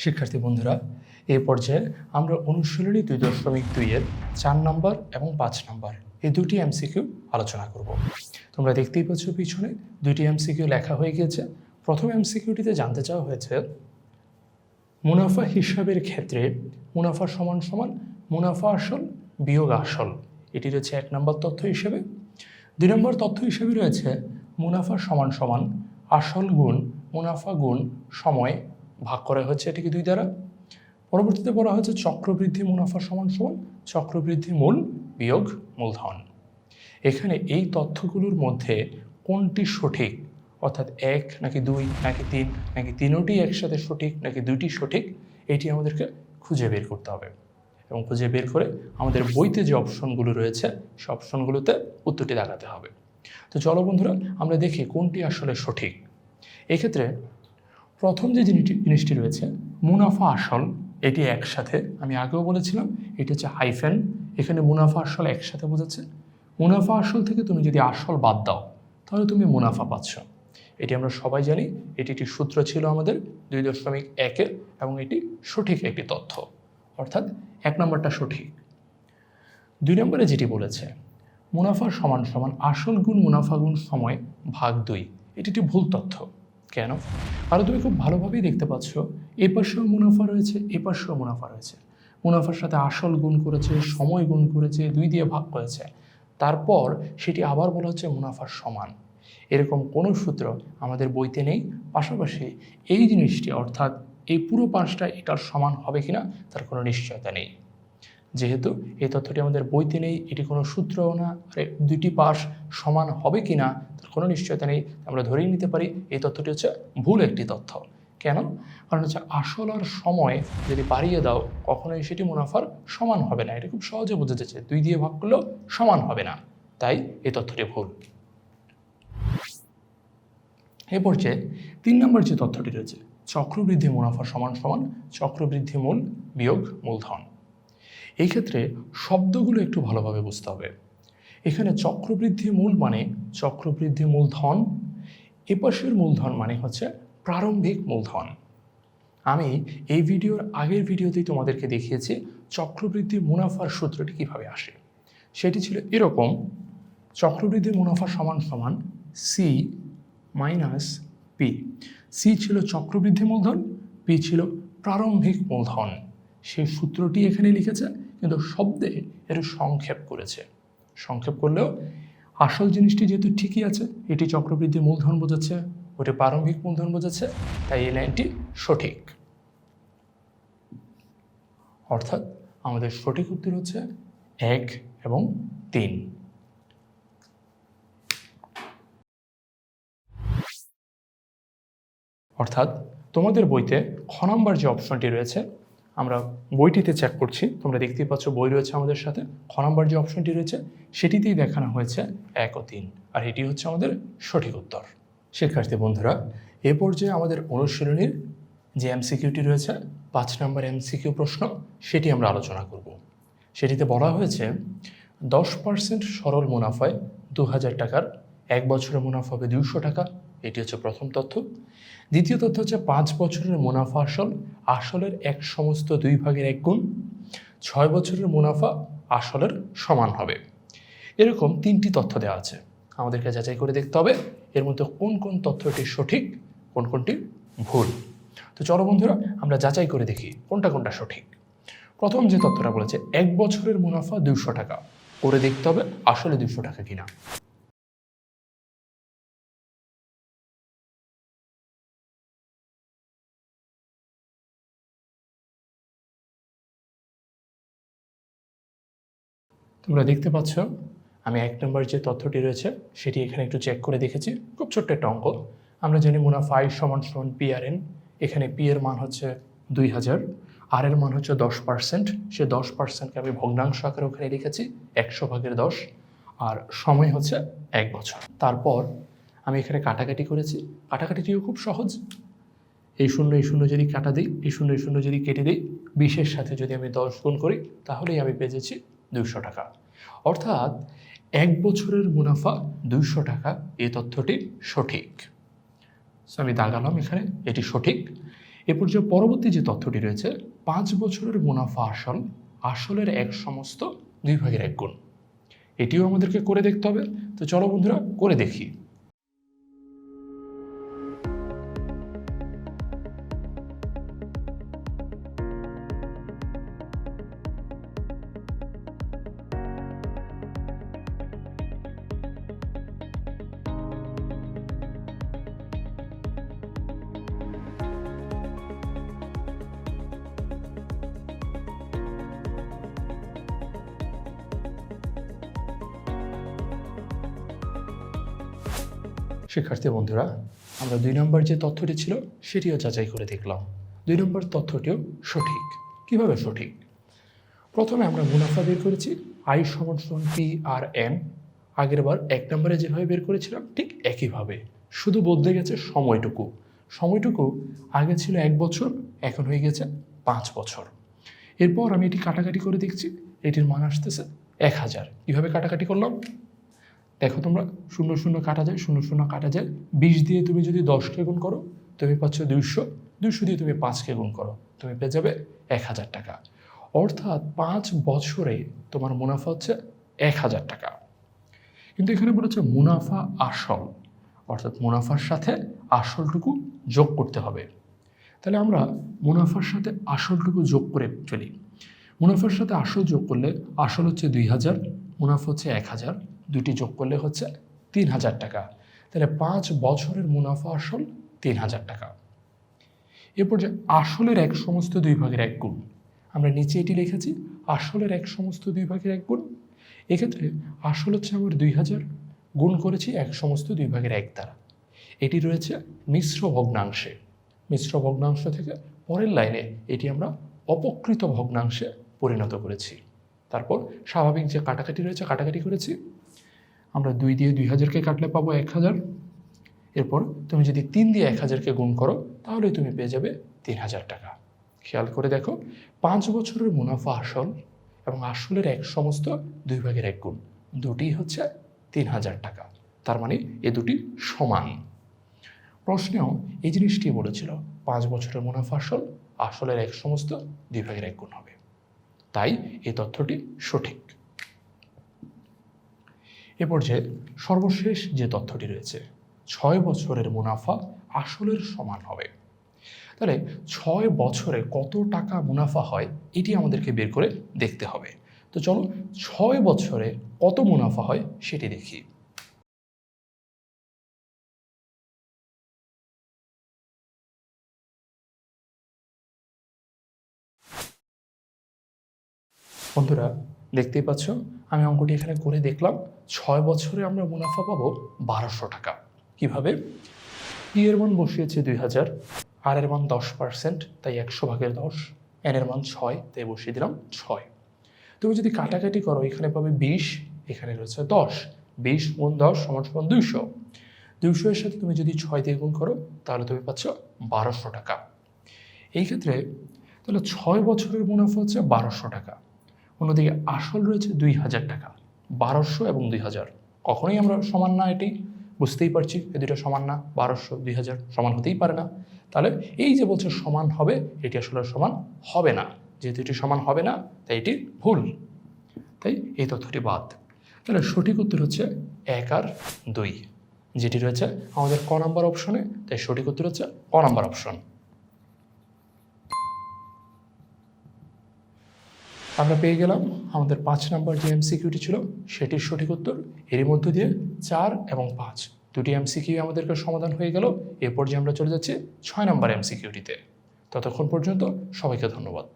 শিক্ষার্থী বন্ধুরা, এই পর্যায়ে আমরা অনুশীলনী 2.2 4 নম্বর এবং 5 নম্বর এই দুটি এমসিকিউ আলোচনা করব। তোমরা দেখতেই পাচ্ছ পিছনে দুটি এমসিকিউ লেখা হয়ে গিয়েছে। প্রথম এমসিকিউটিতে জানতে চাওয়া হয়েছে মুনাফা হিসাবের ক্ষেত্রে মুনাফা সমান সমান মুনাফা আসল বিয়োগ আসল, এটি রয়েছে 1 নম্বর তথ্য হিসেবে। 2 নম্বর তথ্য হিসেবে রয়েছে মুনাফা সমান সমান আসল গুণ মুনাফা গুণ সময়, ভাগ করা হচ্ছে এটিকে 2 দ্বারা। পরবর্তীতে বলা হয়েছে চক্রবৃদ্ধি মুনাফা সমান সমান চক্রবৃদ্ধি মূল বিয়োগ মূলধন। এখানে এই তথ্যগুলোর মধ্যে কোনটি সঠিক, অর্থাৎ 1 নাকি 2 নাকি 3 নাকি তিনোটি একসাথে সঠিক নাকি দুটি সঠিক, এটি আমাদেরকে খুঁজে বের করতে হবে এবং খুঁজে বের করে আমাদের বইতে যে অপশনগুলো রয়েছে সে অপশনগুলোতে উত্তরটি দেখাতে হবে। তো চলো বন্ধুরা, আমরা দেখি কোনটি আসলে সঠিক। এক্ষেত্রে প্রথম যে জিনিসটি রয়েছে মুনাফা আসল, এটি একসাথে, আমি আগেও বলেছিলাম এটি হচ্ছে হাইফেন, এখানে মুনাফা আসল একসাথে বোঝাচ্ছে। মুনাফা আসল থেকে তুমি যদি আসল বাদ দাও তাহলে তুমি মুনাফা পাচ্ছ, এটি আমরা সবাই জানি। এটি একটি সূত্র ছিল আমাদের 2.1 এবং এটি সঠিক একটি তথ্য, অর্থাৎ 1 নম্বরটা সঠিক। 2 নম্বরে যেটি বলেছে মুনাফা সমান সমান আসল গুণ মুনাফা গুণ সময় ভাগ 2, এটি একটি ভুল তথ্য। কেন? কারণ তুমি খুব ভালোভাবেই দেখতে পাচ্ছ এ পাশেও মুনাফা রয়েছে, এ পাশেও মুনাফা রয়েছে। মুনাফার সাথে আসল গুণ করেছে, সময় গুণ করেছে, 2 দিয়ে ভাগ করেছে, তারপর সেটি আবার বলা হচ্ছে মুনাফার সমান। এরকম কোনো সূত্র আমাদের বইতে নেই। পাশাপাশি এই জিনিসটি অর্থাৎ এই পুরো পাশটা এটার সমান হবে কিনা তার কোনো নিশ্চয়তা নেই। যেহেতু এই তথ্যটি আমাদের বইতে নেই, এটি কোনো সূত্রও না, আর দুটি পাশ সমান হবে কিনা তার কোনো নিশ্চয়তা নেই, আমরা ধরেই নিতে পারি এই তথ্যটি হচ্ছে ভুল একটি তথ্য। কেন? কারণ হচ্ছে আসল আর সময় যদি বাড়িয়ে দাও কখনোই সেটি মুনাফার সমান হবে না, এটা খুব সহজে বোঝা যাচ্ছে, 2 দিয়ে ভাগ করলেও সমান হবে না, তাই এই তথ্যটি ভুল। এ পর্যায়ে 3 নম্বর যে তথ্যটি রয়েছে চক্রবৃদ্ধি মুনাফা সমান সমান চক্রবৃদ্ধি মূল বিয়োগ মূলধন। এই ক্ষেত্রে শব্দগুলো একটু ভালোভাবে বুঝতে হবে। এখানে চক্রবৃদ্ধি মূল মানে চক্রবৃদ্ধি মূলধন, এপাশের মূলধন মানে হচ্ছে প্রারম্ভিক মূলধন। আমি এই ভিডিওর আগের ভিডিওতেই তোমাদেরকে দেখিয়েছি চক্রবৃদ্ধি মুনাফার সূত্রটি কিভাবে আসে। সেটি ছিল এরকম, চক্রবৃদ্ধি মুনাফা সমান সমান সি মাইনাস পি। সি ছিল চক্রবৃদ্ধি মূলধন, পি ছিল প্রারম্ভিক মূলধন। সেই সূত্রটি এখানে লিখেছে, কিন্তু শব্দে এর সংক্ষেপ করেছে। সংক্ষেপ করলেও আসল জিনিসটি যেহেতু ঠিকই আছে, এটি চক্রবৃদ্ধি মূলধন বোঝাচ্ছে, ওটি প্রারম্ভিক মূলধন বোঝাচ্ছে, তাই এই লাইনটি সঠিক। অর্থাৎ আমাদের সঠিক উত্তর হচ্ছে 1 এবং 3। অর্থাৎ তোমাদের বইতে খ নম্বর যে অপশনটি রয়েছে, আমরা বইটিতে চেক করছি, তোমরা দেখতেই পাচ্ছ বই রয়েছে আমাদের সাথে, খ নম্বর যে অপশনটি রয়েছে সেটিতেই দেখানো হয়েছে 1 ও 3, আর এটি হচ্ছে আমাদের সঠিক উত্তর। শিক্ষার্থী বন্ধুরা, এ পর্যায়ে আমাদের অনুশীলনীর যে এমসিকিউটি রয়েছে 5 নম্বর এমসিকিউ প্রশ্ন, সেটি আমরা আলোচনা করব। সেটিতে বলা হয়েছে 10% সরল মুনাফায় 2000 টাকার 1 বছরের মুনাফা হবে 200 টাকা, এটি হচ্ছে প্রথম তথ্য। দ্বিতীয় তথ্য হচ্ছে 5 বছরের মুনাফা আসল, আসলের 1 সমস্ত 2 ভাগের 1 গুণ, 6 বছরের মুনাফা আসলের সমান হবে। এরকম 3টি তথ্য দেওয়া আছে, আমাদেরকে যাচাই করে দেখতে হবে এর মধ্যে কোন কোন তথ্যটি সঠিক কোন কোনটি ভুল। তো চলো বন্ধুরা, আমরা যাচাই করে দেখি কোনটা কোনটা সঠিক। প্রথম যে তথ্যটা বলেছে 1 বছরের মুনাফা 200 টাকা, করে দেখতে হবে আসলে 200 টাকা কিনা। তোমরা দেখতে পাচ্ছ আমি 1 নম্বর যে তথ্যটি রয়েছে সেটি এখানে একটু চেক করে দেখেছি, খুব ছোট্ট একটা অঙ্ক। আমরা জানি মুনাফা আই সমান সমান পি আর এন, এখানে পি এর মান হচ্ছে 2000, আর এর মান হচ্ছে 10%, সে 10%কে আমি ভগ্নাংশ আকারে ওখানে লিখেছি 100 ভাগের 10, আর সময় হচ্ছে 1 বছর। তারপর আমি এখানে কাটাকাটি করেছি, কাটাকাটিটিও খুব সহজ, এই শূন্য যদি কাটা দিই, এই শূন্য যদি কেটে দিই, 20-এর সাথে যদি আমি 10 গুণ করি তাহলেই আমি পেয়ে যাচ্ছি 200 টাকা। অর্থাৎ 1 বছরের মুনাফা 200 টাকা, এই তথ্যটি সঠিক। সো আমি দাগালাম এখানে, এটি সঠিক। এরপর যে পরবর্তী যে তথ্যটি রয়েছে 5 বছরের মুনাফা আসল আসলের 1 সমস্ত 2/1 গুণ, এটিও আমাদেরকে করে দেখতে হবে। তো চলো বন্ধুরা করে দেখি। শিক্ষার্থী বন্ধুরা, আমরা 2 নম্বর যে তথ্যটি ছিল সেটিও যাচাই করে দেখলাম। 2 নম্বর তথ্যটিও সঠিক। কিভাবে সঠিক? প্রথমে আমরা মুনাফা বের করেছি I = PRN। আগের বার 1 নম্বরে যেভাবে বের করেছিলাম ঠিক একইভাবে, শুধু বদলে গেছে সময়টুকু। সময়টুকু আগে ছিল 1 বছর, এখন হয়ে গেছে 5 বছর। এরপর আমি এটি কাটাকাটি করে দেখছি, এটির মান আসতেছে 1000। কীভাবে কাটাকাটি করলাম দেখো তোমরা, 0 0 কাটা যায়, 0 0 কাটা যায়। 20 দিয়ে তুমি যদি 10কে গুণ করো তুমি পাচ্ছ 200, 200 দিয়ে তুমি 5কে গুণ করো তুমি পেয়ে যাবে 1000 টাকা। অর্থাৎ 5 বছরে তোমার মুনাফা হচ্ছে 1000 টাকা। কিন্তু এখানে বলেছে মুনাফা আসল, অর্থাৎ মুনাফার সাথে আসলটুকু যোগ করতে হবে। তাহলে আমরা মুনাফার সাথে আসলটুকু যোগ করে ফেলি। মুনাফার সাথে আসল যোগ করলে আসল হচ্ছে 2000, মুনাফা হচ্ছে 1000, দুটি যোগ করলে হচ্ছে 3000 টাকা। তাহলে 5 বছরের মুনাফা আসল 3000 টাকা। এরপর যে আসলের 1 সমস্ত 2/1 গুণ, আমরা নিচে এটি লিখেছি আসলের 1 সমস্ত 2/1 গুণ। এক্ষেত্রে আসল হচ্ছে আমার 2000, গুণ করেছি 1 সমস্ত 2/1 দ্বারা। এটি রয়েছে মিশ্র ভগ্নাংশে। মিশ্র ভগ্নাংশ থেকে পরের লাইনে এটি আমরা অপকৃত ভগ্নাংশে পরিণত করেছি। তারপর স্বাভাবিক যে কাটাকাটি রয়েছে কাটাকাটি করেছি। আমরা 2 দিয়ে 2000কে কাটলে পাবো 1000। এরপর তুমি যদি 3 দিয়ে 1000কে গুণ করো তাহলে তুমি পেয়ে যাবে 3000 টাকা। খেয়াল করে দেখো, 5 বছরের মুনাফা আসল এবং আসলের 1 সমস্ত 2/1 গুণ, দুটি হচ্ছে 3000 টাকা। তার মানে এ দুটি সমান। প্রশ্নেও এই জিনিসটি বলেছিল 5 বছরের মুনাফা আসল আসলের 1 সমস্ত 2/1 গুণ হবে। তাই এই তথ্যটি সঠিক। এরপর যে সর্বশেষ যে তথ্যটি রয়েছে 6 বছরের মুনাফা আসলের সমান হবে। তাহলে 6 বছরে কত টাকা মুনাফা হয় এটি আমাদেরকে বের করে দেখতে হবে। তো চলো 6 বছরে কত মুনাফা হয় সেটি দেখি। বন্ধুরা দেখতেই পাচ্ছ, আমি অঙ্কটি এখানে করে দেখলাম। 6 বছরে আমরা মুনাফা পাবো 1200 টাকা। কিভাবে? পি এর মান বসিয়েছে 2000, আর এর মান 10%, তাই 100/10, এন এর মান 6, তাই বসিয়ে দিলাম 6। তুমি যদি কাটাকাটি করো এখানে পাবে 20, এখানে রয়েছে 10। 20 × 10 = 200। 200 এর সাথে তুমি যদি 6 দিয়ে গুণ করো তাহলে তুমি পাচ্ছ 1200 টাকা। এই ক্ষেত্রে তাহলে 6 বছরের মুনাফা হচ্ছে 1200 টাকা। অন্যদিকে আসল রয়েছে 2000 টাকা। 1200 এবং 2000 কখনোই আমরা সমান না, এটি বুঝতেই পারছি এই দুটো সমান না। 1200 2000 সমান হতেই পারে না। তাহলে এই যে বলছে সমান হবে, এটি আসলে সমান হবে না। যেহেতু এটি সমান হবে না তাই এটি ভুল, তাই এই তথ্যটি বাদ। তাহলে সঠিক উত্তর হচ্ছে 1 আর 2, যেটি রয়েছে আমাদের ক নাম্বার অপশনে। তাই সঠিক উত্তর হচ্ছে ক নাম্বার অপশন। আমরা পেয়ে গেলাম আমাদের 5 নাম্বার যে এমসিকিউটি ছিল সেটির সঠিক উত্তর। এরই মধ্য দিয়ে 4 এবং 5 দুটি এমসিকিউ আমাদেরকে সমাধান হয়ে গেল। এরপর যে আমরা চলে যাচ্ছি 6 নাম্বার এমসিকিউটিতে। ততক্ষণ পর্যন্ত সবাইকে ধন্যবাদ।